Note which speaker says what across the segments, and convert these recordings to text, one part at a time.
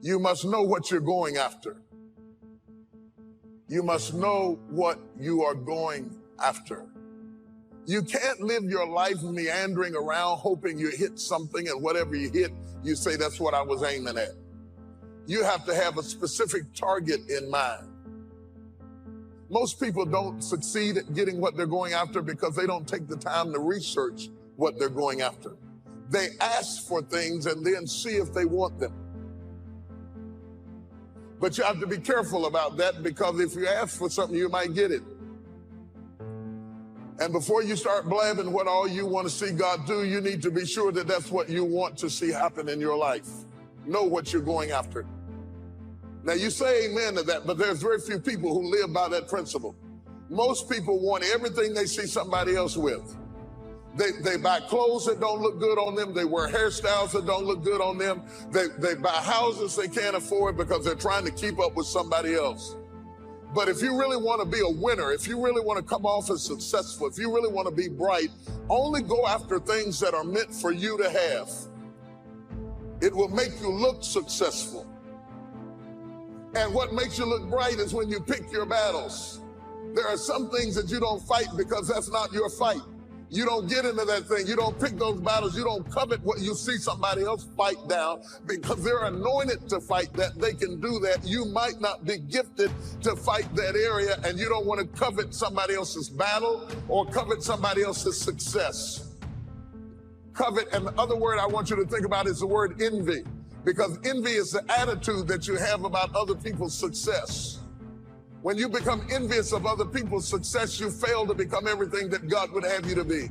Speaker 1: You must know what you're going after. You must know what you are going after. You can't live your life meandering around hoping you hit something, and whatever you hit, you say, that's what I was aiming at. You have to have a specific target in mind. Most people don't succeed at getting what they're going after because they don't take the time to research what they're going after. They ask for things and then see if they want them. But you have to be careful about that, because if you ask for something, you might get it. And before you start blabbing what all you want to see God do, you need to be sure that that's what you want to see happen in your life. Know what you're going after. Now you say amen to that, but there's very few people who live by that principle. Most people want everything they see somebody else with. They buy clothes that don't look good on them. They wear hairstyles that don't look good on them. They buy houses they can't afford because they're trying to keep up with somebody else. But if you really want to be a winner, if you really want to come off as successful, if you really want to be bright, only go after things that are meant for you to have. It will make you look successful. And what makes you look bright is when you pick your battles. There are some things that you don't fight because that's not your fight. You don't get into that thing. You don't pick those battles. You don't covet what you see somebody else fight down, because they're anointed to fight that. They can do that. You might not be gifted to fight that area, and you don't want to covet somebody else's battle or covet somebody else's success. Covet, and the other word I want you to think about is the word envy, because envy is the attitude that you have about other people's success. When you become envious of other people's success, you fail to become everything that God would have you to be.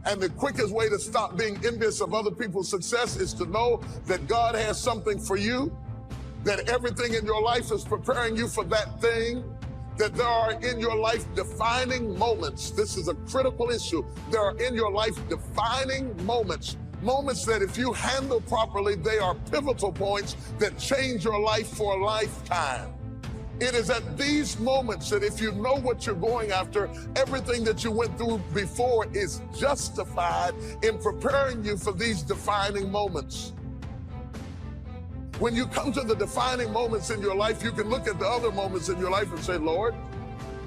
Speaker 1: And the quickest way to stop being envious of other people's success is to know that God has something for you, that everything in your life is preparing you for that thing, that there are in your life defining moments. This is a critical issue. There are in your life defining moments. Moments that if you handle properly, they are pivotal points that change your life for a lifetime. It is at these moments that if you know what you're going after, everything that you went through before is justified in preparing you for these defining moments. When you come to the defining moments in your life, you can look at the other moments in your life and say, Lord,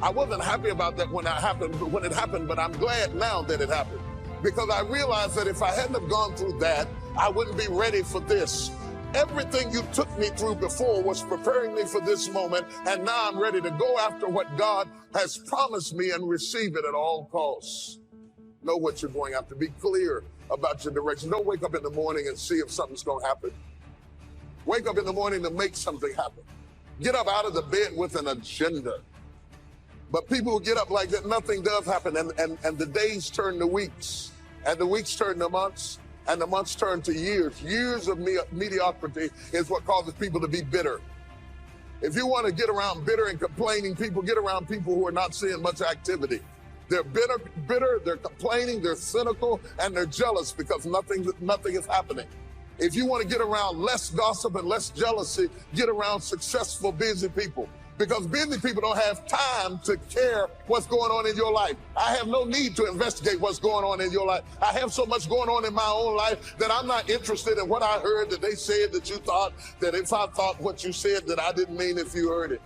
Speaker 1: I wasn't happy about that when it happened, but I'm glad now that it happened. Because I realized that if I hadn't have gone through that, I wouldn't be ready for this. Everything you took me through before was preparing me for this moment, and now I'm ready to go after what God has promised me and receive it at all costs. Know what you're going after. Be clear about your direction. Don't wake up in the morning and see if something's going to happen. Wake up in the morning to make something happen. Get up out of the bed with an agenda. But people who get up like that, nothing does happen, and the days turn to weeks, and the weeks turn to months, and the months turn to years. Years of mediocrity is what causes people to be bitter. If you want to get around bitter and complaining people, get around people who are not seeing much activity. They're bitter, they're complaining, they're cynical, and they're jealous because nothing is happening. If you want to get around less gossip and less jealousy, get around successful, busy people. Because busy people don't have time to care what's going on in your life. I have no need to investigate what's going on in your life. I have so much going on in my own life that I'm not interested in what I heard that they said that you thought, that if I thought what you said that I didn't mean if you heard it.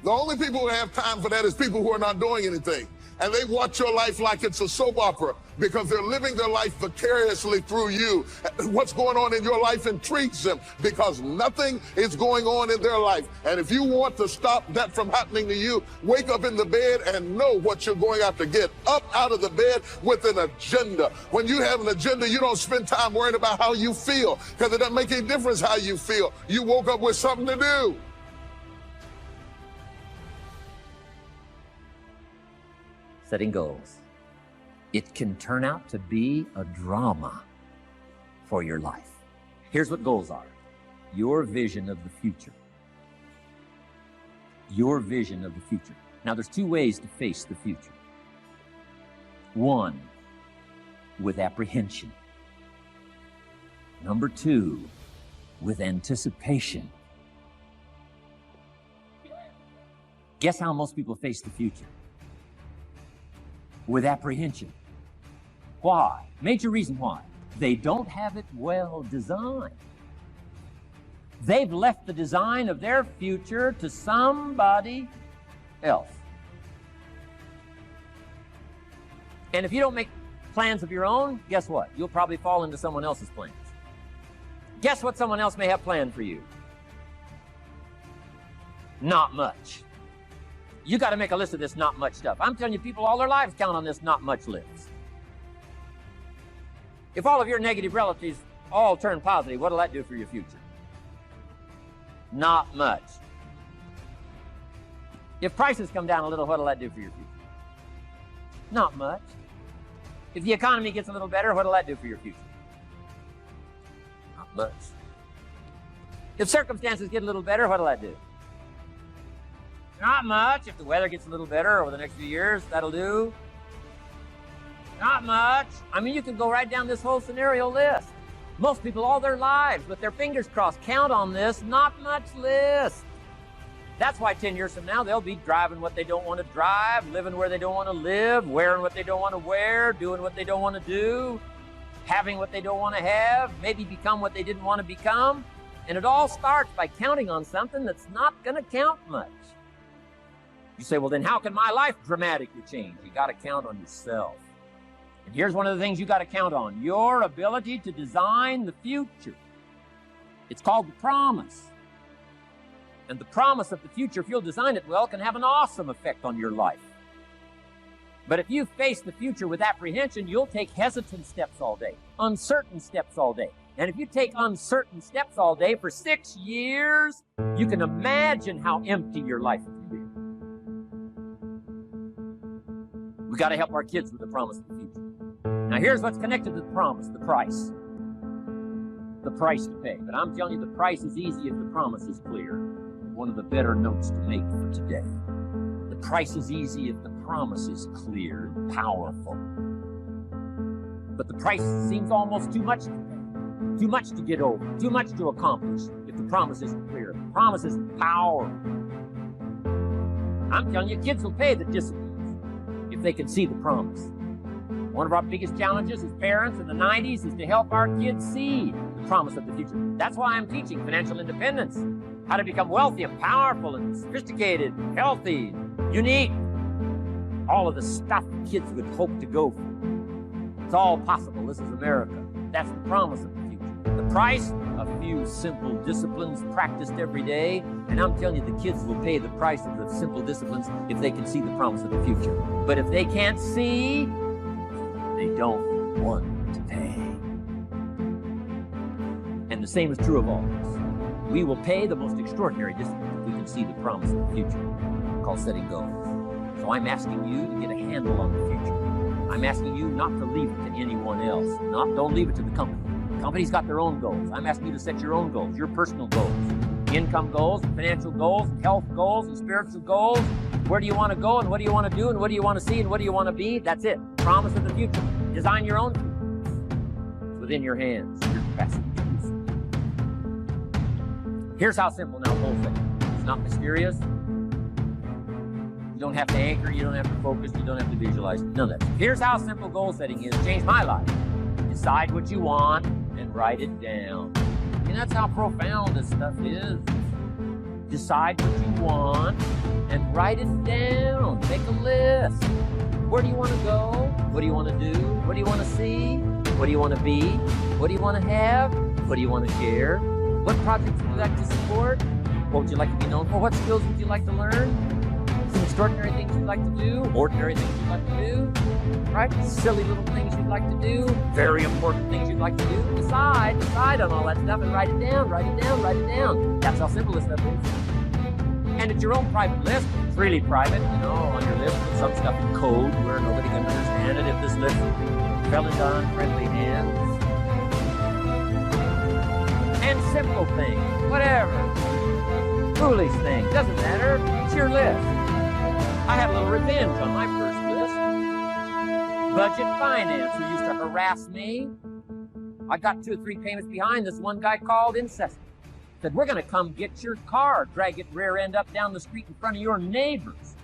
Speaker 1: The only people who have time for that is people who are not doing anything. And they watch your life like it's a soap opera because they're living their life vicariously through you. What's going on in your life intrigues them because nothing is going on in their life. And if you want to stop that from happening to you, wake up in the bed and know what you're going after. Get up out of the bed with an agenda. When you have an agenda, you don't spend time worrying about how you feel because it doesn't make any difference how you feel. You woke up with something to do.
Speaker 2: Setting goals. It can turn out to be a drama for your life. Here's what goals are. Your vision of the future. Your vision of the future. Now, there's two ways to face the future. One, with apprehension. Number two, with anticipation. Guess how most people face the future? With apprehension. Why? Major reason why. They don't have it well designed. They've left the design of their future to somebody else. And if you don't make plans of your own, guess what? You'll probably fall into someone else's plans. Guess what someone else may have planned for you? Not much. You got to make a list of this not much stuff. I'm telling you, people all their lives count on this not much list. If all of your negative relatives all turn positive, what'll that do for your future? Not much. If prices come down a little, what'll that do for your future? Not much. If the economy gets a little better, what'll that do for your future? Not much. If circumstances get a little better, what'll that do? Not much. If the weather gets a little better over the next few years, that'll do. Not much. I mean, you can go right down this whole scenario list. Most people all their lives, with their fingers crossed, count on this not much list. That's why 10 years from now, they'll be driving what they don't want to drive, living where they don't want to live, wearing what they don't want to wear, doing what they don't want to do, having what they don't want to have, maybe become what they didn't want to become. And it all starts by counting on something that's not going to count much. You say, well, then how can my life dramatically change? You got to count on yourself. And here's one of the things you got to count on: your ability to design the future. It's called the promise. And the promise of the future, if you'll design it well, can have an awesome effect on your life. But if you face the future with apprehension, you'll take hesitant steps all day, uncertain steps all day. And if you take uncertain steps all day for 6 years, you can imagine how empty your life will be. We got to help our kids with the promise of the future. Now here's what's connected to the promise: the price. The price to pay. But I'm telling you, the price is easy if the promise is clear. One of the better notes to make for today. The price is easy if the promise is clear and powerful. But the price seems almost too much to pay, too much to get over, too much to accomplish if the promise isn't clear. The promise is powerful. I'm telling you, kids will pay the disciplines if they can see the promise. One of our biggest challenges as parents in the 90s is to help our kids see the promise of the future. That's why I'm teaching financial independence, how to become wealthy and powerful and sophisticated, healthy, unique. All of the stuff kids would hope to go for. It's all possible. This is America. That's the promise of the future. The price? A few simple disciplines practiced every day. And I'm telling you, the kids will pay the price of the simple disciplines if they can see the promise of the future. But if they can't see, they don't want to pay. And the same is true of all of us. We will pay the most extraordinary discipline if we can see the promise of the future, called setting goals. So I'm asking you to get a handle on the future. I'm asking you not to leave it to anyone else. Don't leave it to the company. The company's got their own goals. I'm asking you to set your own goals, your personal goals. Income goals, financial goals, health goals, and spiritual goals. Where do you want to go, and what do you want to do, and what do you want to see, and what do you want to be? That's it. Promise of the future. Design your own future. It's within your hands, your capacity. Here's how simple now, goal setting. It's not mysterious. You don't have to anchor, you don't have to focus, you don't have to visualize, none of that. Here's how simple goal setting is. Changed my life. Decide what you want and write it down. And that's how profound this stuff is. Decide what you want and write it down. Make a list. Where do you want to go? What do you want to do? What do you want to see? What do you want to be? What do you want to have? What do you want to share? What projects would you like to support? What would you like to be known for? What skills would you like to learn? Some extraordinary things you'd like to do? Ordinary things you'd like to do? Right? Silly little things you'd like to do? Very important things you'd like to do? Decide on all that stuff and write it down, write it down, write it down. That's how simple this stuff is. And it's your own private list. It's really private, on your list. Put some stuff in code where nobody can understand it if this list fell into unfriendly hands. And simple things, whatever. Foolish things, doesn't matter. It's your list. I had a little revenge on my first list. Budget finance, who used to harass me. I got 2 or 3 payments behind. This one guy called incessant. Said, we're going to come get your car, drag it rear end up down the street in front of your neighbors.